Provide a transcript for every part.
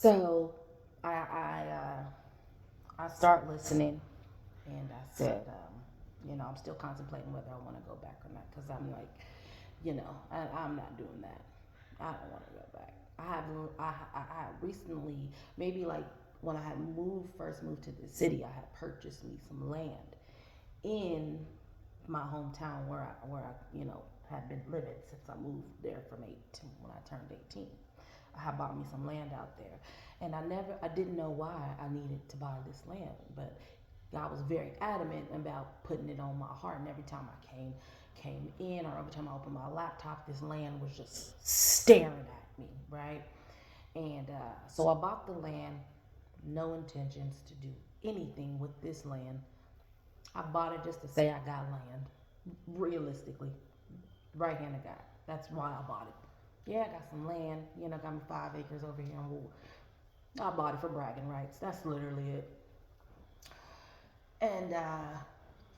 So I start listening, and I said, I'm still contemplating whether I want to go back or not because I'm like, I'm not doing that. I don't want to go back. I recently, maybe like when I had first moved to the city, I had purchased me some land in my hometown where I had been living since I moved there from 18 when I turned 18. I had bought me some land out there, and I didn't know why I needed to buy this land, but God was very adamant about putting it on my heart. And every time I came in, or every time I opened my laptop, this land was just staring at me, right? And so I bought the land, no intentions to do anything with this land. I bought it just to say I got land. Realistically, right hand of God. That's why I bought it. Yeah, I got some land. Got me 5 acres over here in Wool. I bought it for bragging rights. That's literally it. And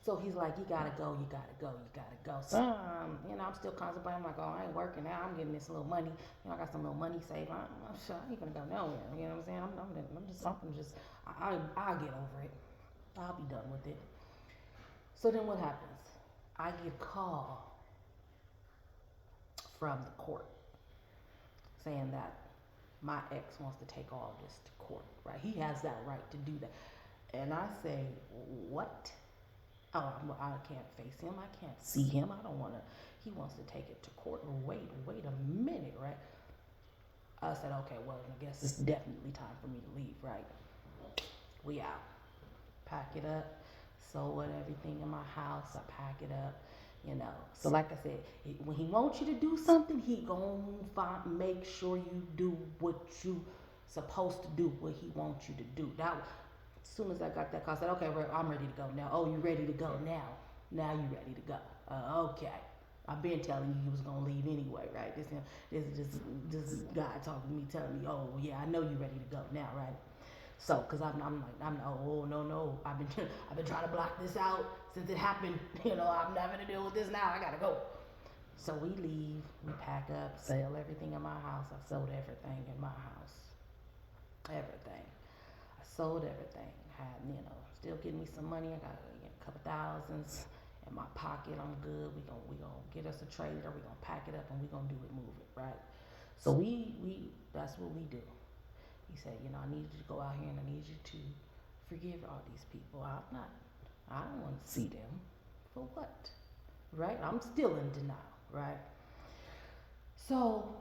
so he's like, you gotta go, you gotta go, you gotta go. So, I'm still contemplating. I'm like, oh, I ain't working now. I'm getting this little money. I got some little money saved. I ain't gonna go nowhere. You know what I'm saying? I'll get over it. I'll be done with it. So then what happens? I get a call from the court saying that my ex wants to take all this to court, right? He has that right to do that. And I say, what? Oh, I can't face him. I can't see him. I don't want to. He wants to take it to court. Wait a minute, right? I said, okay, well, I guess it's definitely time for me to leave, right? We out. Pack it up. Sold everything in my house. I pack it up. So like I said, when he wants you to do something, he gonna make sure you do what you supposed to do, what he wants you to do. That as soon as I got that call, I said, okay, I'm ready to go now. Oh, you ready to go now? Now you ready to go? Okay. I've been telling you was gonna leave anyway, right? This guy talking to me, telling me, oh yeah, I know you ready to go now, right? So, cause I'm like, oh no, I've been trying to block this out since it happened. I'm not gonna deal with this now. I gotta go. So we leave, we pack up, sell everything in my house. I sold everything in my house, everything. I sold everything. Had still getting me some money. I got a couple thousands in my pocket. I'm good. We gonna get us a trailer. We gonna pack it up and we gonna do it, move it, right? So we that's what we do. He said, I need you to go out here and I need you to forgive all these people. I don't want to see them. For what? Right? I'm still in denial, right? So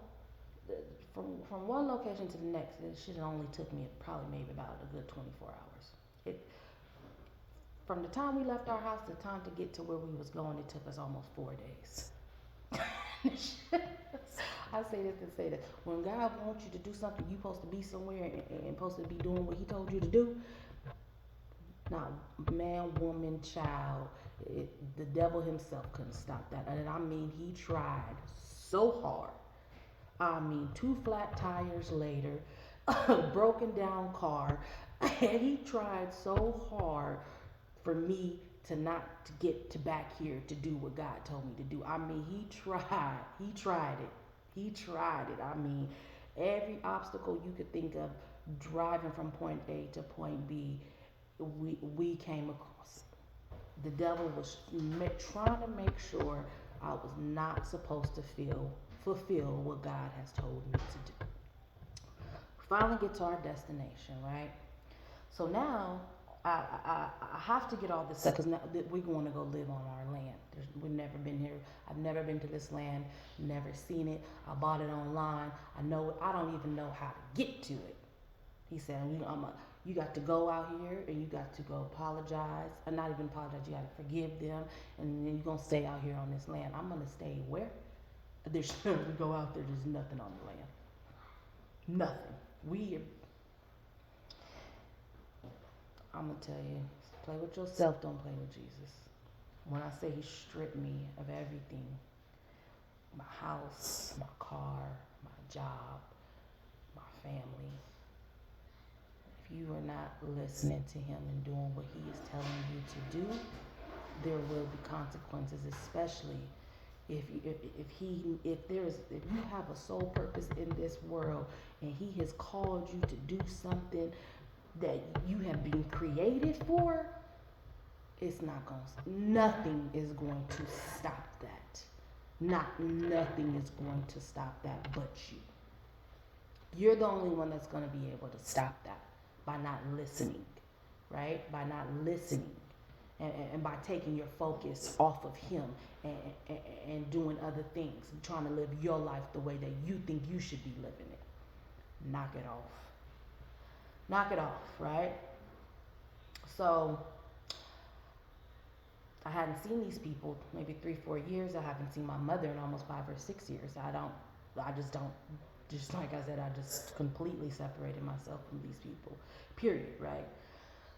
from one location to the next, it should have only took me probably maybe about a good 24 hours. It From the time we left our house to the time to get to where we was going, it took us almost 4 days. I say this to say that when God wants you to do something, you supposed to be somewhere and supposed to be doing what He told you to do. Now, man, woman, child, the devil himself couldn't stop that. And I mean, he tried so hard. I mean, two flat tires later, a broken down car, and he tried so hard for me to not to get to back here to do what God told me to do. I mean, he tried it. He tried it. I mean, every obstacle you could think of driving from point A to point B, we came across it. The devil was trying to make sure I was not supposed to fulfill what God has told me to do. Finally get to our destination, right? So now I have to get all this stuff because now we're going to go live on our land. We've never been here. I've never been to this land. Never seen it. I bought it online. I know it. I don't even know how to get to it. He said, you got to go out here and you got to go apologize. Or not even apologize. You got to forgive them. And then you're going to stay out here on this land. I'm going to stay where? We go out there. There's nothing on the land. Nothing. I'm going to tell you, play with yourself. Don't play with Jesus. When I say he stripped me of everything, my house, my car, my job, my family, if you are not listening to him and doing what he is telling you to do, there will be consequences, especially If you have a sole purpose in this world and he has called you to do something that you have been created for, it's not going nothing is going to stop that. Not nothing is going to stop that but you. You're the only one that's going to be able to stop that by not listening, right? By not listening and by taking your focus off of him and, and doing other things and trying to live your life the way that you think you should be living it. Knock it off. Knock it off, right? So I hadn't seen these people maybe 3-4 years. I haven't seen my mother in almost 5 or 6 years. I just don't, just like I said, I just completely separated myself from these people, period, right?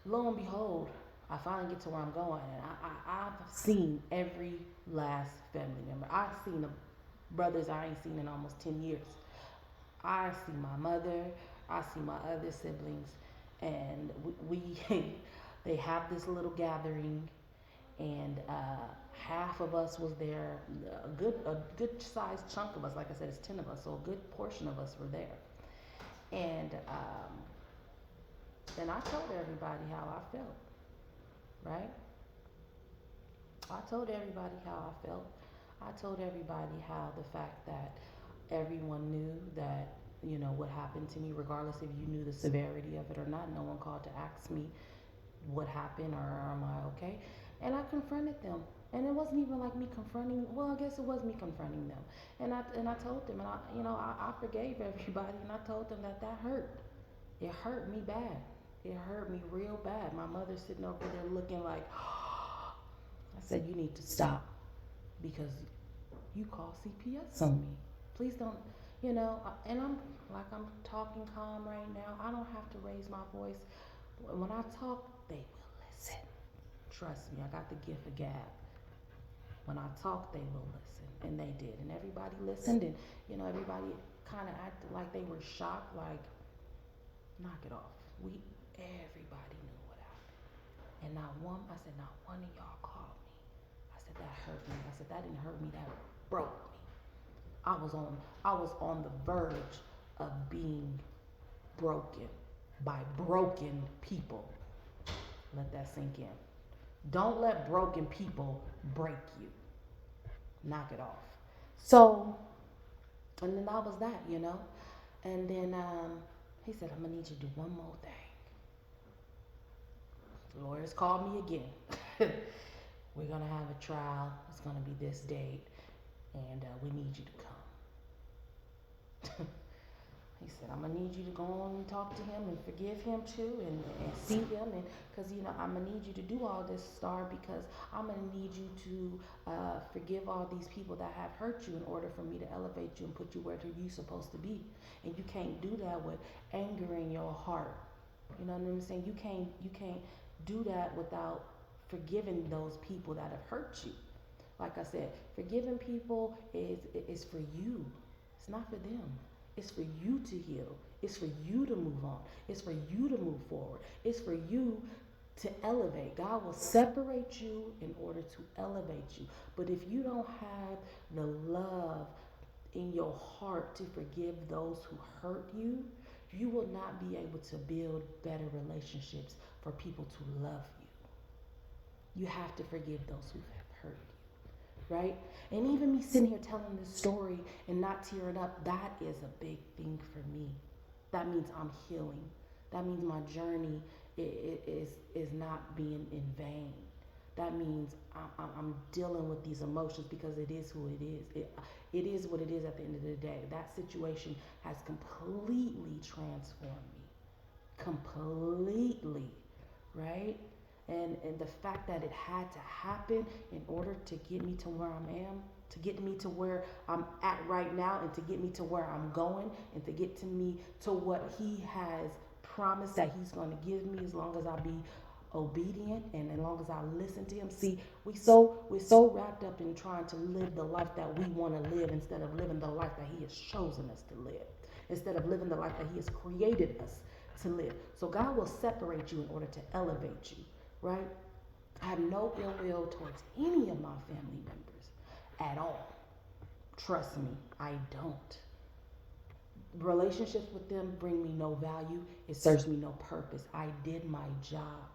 Lo and behold, I finally get to where I'm going, and I've seen every last family member. I've seen the brothers I ain't seen in almost 10 years. I see my mother, I see my other siblings, and we they have this little gathering, and half of us was there. A good sized chunk of us, like I said, it's 10 of us, so a good portion of us were there. And then I told everybody how I felt, right? I told everybody how I felt. I told everybody how the fact that everyone knew that, what happened to me, regardless if you knew the severity of it or not. No one called to ask me what happened or am I okay. And I confronted them. And it wasn't even like me confronting, well, I guess it was me confronting them. And I told them, and I forgave everybody, and I told them that hurt. It hurt me bad. It hurt me real bad. My mother's sitting over there looking like, I said, you need to stop because you call CPS on me. Please don't, and I'm talking calm right now. I don't have to raise my voice. When I talk, they will listen. Trust me, I got the gift of gab. When I talk, they will listen. And they did. And everybody listened. And, everybody kind of acted like they were shocked, like, knock it off. Everybody knew what happened. And not one of y'all called me. I said, that hurt me. I said, that didn't hurt me, that broke me. I was on the verge of being broken by broken people. Let that sink in. Don't let broken people break you. Knock it off. So, and then that was that, And then he said, I'm going to need you to do one more thing. The lawyers called me again. We're going to have a trial. It's going to be this date. And we need you to come. He said, I'm going to need you to go on and talk to him and forgive him too and see him. And because, I'm going to need you to do all this, Star, because I'm going to need you to forgive all these people that have hurt you in order for me to elevate you and put you where you're supposed to be. And you can't do that with anger in your heart. You know what I'm saying? You can't do that without forgiving those people that have hurt you. Like I said, forgiving people is for you. It's not for them. It's for you to heal. It's for you to move on. It's for you to move forward. It's for you to elevate. God will separate you in order to elevate you. But if you don't have the love in your heart to forgive those who hurt you, you will not be able to build better relationships for people to love you. You have to forgive those who have hurt you, right? And even me sitting here telling this story and not tearing up, that is a big thing for me. That means I'm healing. That means my journey is not being in vain. That means I'm dealing with these emotions because it is who it is. It is what it is at the end of the day. That situation has completely transformed me. Completely, right? And the fact that it had to happen in order to get me to where I am, to get me to where I'm at right now, and to get me to where I'm going, and to get to me to what he has promised that he's going to give me as long as I be obedient and as long as I listen to him. See, we're so wrapped up in trying to live the life that we want to live instead of living the life that he has chosen us to live, instead of living the life that he has created us to live. So God will separate you in order to elevate you, right? I have no ill will towards any of my family members at all. Trust me, I don't. Relationships with them bring me no value. It serves me no purpose. I did my job.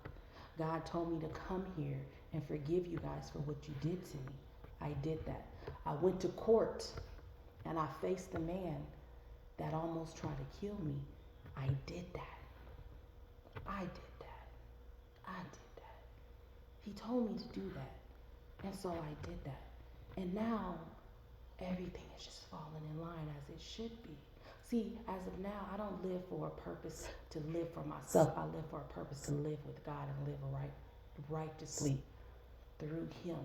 God told me to come here and forgive you guys for what you did to me. I did that. I went to court and I faced the man that almost tried to kill me. I did that. I did that. I did that. He told me to do that. And so I did that. And now everything is just falling in line as it should be. See, as of now, I don't live for a purpose to live for myself. I live for a purpose to live with God and live righteously through Him.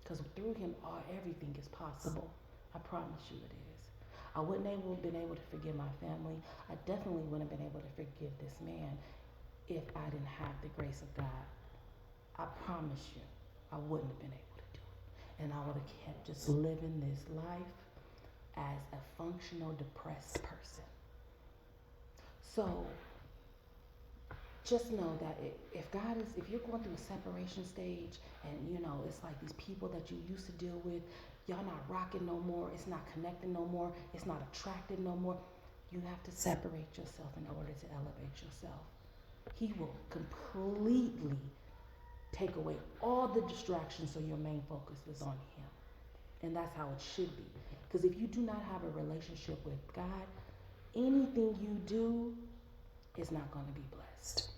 Because through Him, everything is possible. I promise you it is. I wouldn't have been able to forgive my family. I definitely wouldn't have been able to forgive this man if I didn't have the grace of God. I promise you, I wouldn't have been able to do it. And I would have kept just living this life as a functional depressed person. So just know that if you're going through a separation stage and it's like these people that you used to deal with, y'all not rocking no more, it's not connecting no more, it's not attracting no more, you have to separate yourself in order to elevate yourself. He will completely take away all the distractions so your main focus is on Him. And that's how it should be. Because if you do not have a relationship with God, anything you do is not going to be blessed.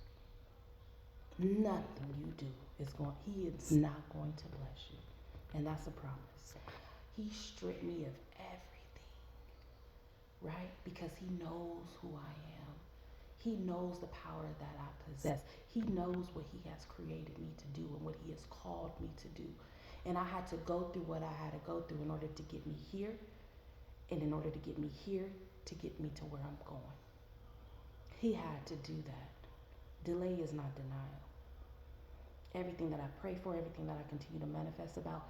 Nothing you do He is not going to bless you. And that's a promise. He stripped me of everything, right? Because He knows who I am. He knows the power that I possess. He knows what He has created me to do and what He has called me to do. And I had to go through what I had to go through in order to get me here. And in order to get me here, to get me to where I'm going. He had to do that. Delay is not denial. Everything that I pray for, everything that I continue to manifest about,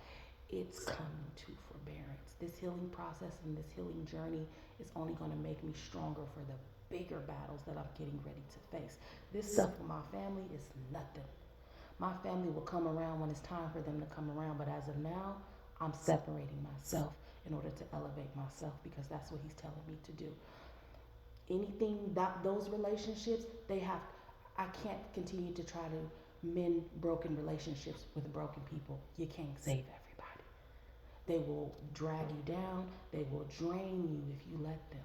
it's coming to forbearance. This healing process and this healing journey is only going to make me stronger for the bigger battles that I'm getting ready to face. This stuff with my family is nothing. My family will come around when it's time for them to come around, but as of now, I'm separating myself in order to elevate myself because that's what He's telling me to do. Anything that those relationships, I can't continue to try to mend broken relationships with broken people. You can't save everybody. They will drag you down. They will drain you if you let them.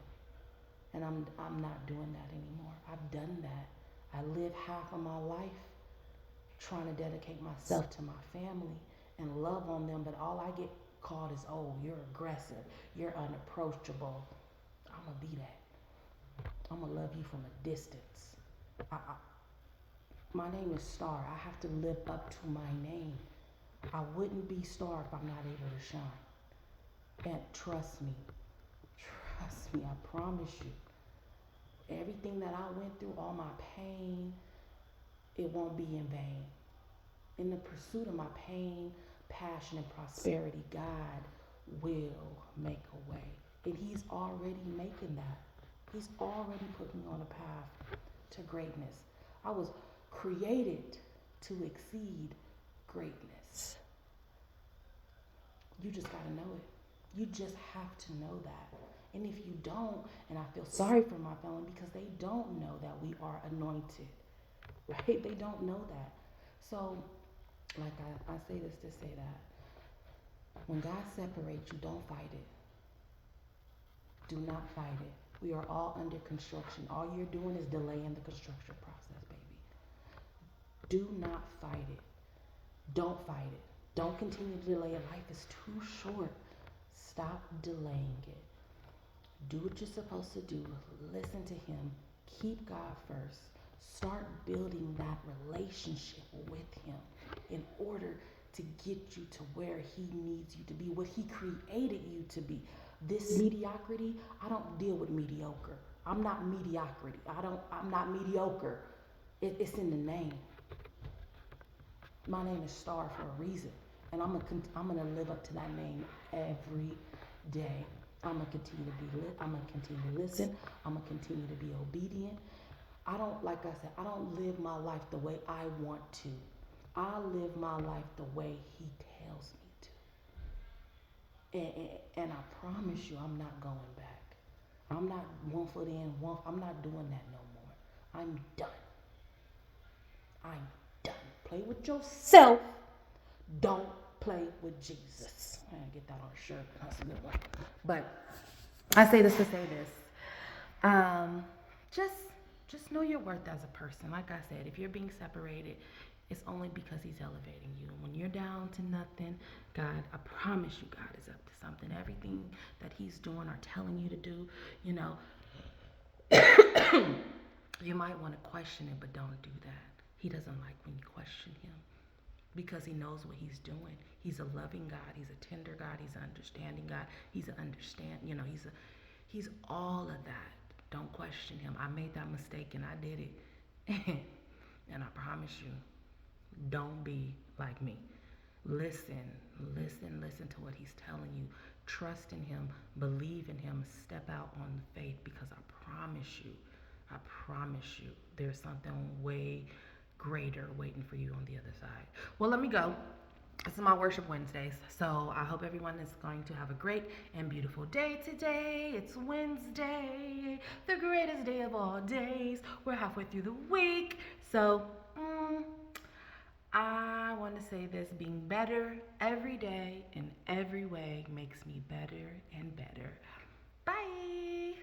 And I'm not doing that anymore. I've done that. I live half of my life trying to dedicate myself to my family and love on them, but all I get called is, oh, you're aggressive, you're unapproachable. I'm gonna be that. I'm gonna love you from a distance. My name is Star. I have to live up to my name. I wouldn't be Star if I'm not able to shine. And trust me, I promise you, everything that I went through, all my pain, it won't be in vain. In the pursuit of my pain, passion, and prosperity, God will make a way. And He's already making that. He's already put me on a path to greatness. I was created to exceed greatness. You just got to know it. You just have to know that. And if you don't, and I feel sorry for my family because they don't know that we are anointed, right? They don't know that. So, like I say this to say that when God separates you, don't fight it. Do not fight it. We are all under construction. All you're doing is delaying the construction process, baby. Do not fight it. Don't fight it. Don't continue to delay it. Life is too short. Stop delaying it. Do what you're supposed to do. Listen to Him. Keep God first. Start building that relationship with Him in order to get you to where He needs you to be, what He created you to be. This mediocrity, I don't deal with mediocre. I'm not mediocrity. I'm not mediocre. It's in the name. My name is Star for a reason. And I'm gonna live up to that name every day. I'm gonna continue to listen. I'm gonna continue to be obedient. Like I said, I don't live my life the way I want to. I live my life the way He tells me to. And I promise you, I'm not going back. I'm not 1 foot in, I'm not doing that no more. I'm done. I'm done. Play with yourself. Don't play with Jesus. I gotta get that on a shirt. That's a good one. But I say this to say this. Um, just just know your worth as a person. Like I said, if you're being separated, it's only because he's elevating you. When you're down to nothing, God, I promise you, God is up to something. Everything that he's doing or telling you to do, you know, you might want to question it, but don't do that. He doesn't like when you question him because he knows what he's doing. He's a loving God. He's a tender God. He's an understanding God. He's an understand. You know, he's all of that. Don't question him. I made that mistake and I did it, and I promise you, don't be like me. Listen, listen to what he's telling you. Trust in him, believe in him, step out on the faith because I promise you, there's something way greater waiting for you on the other side. Well, let me go. This is my Worship Wednesdays. So I hope everyone is going to have a great and beautiful day today. It's Wednesday, the greatest day of all days. We're halfway through the week. So, I want to say this: being better every day in every way makes me better and better. Bye.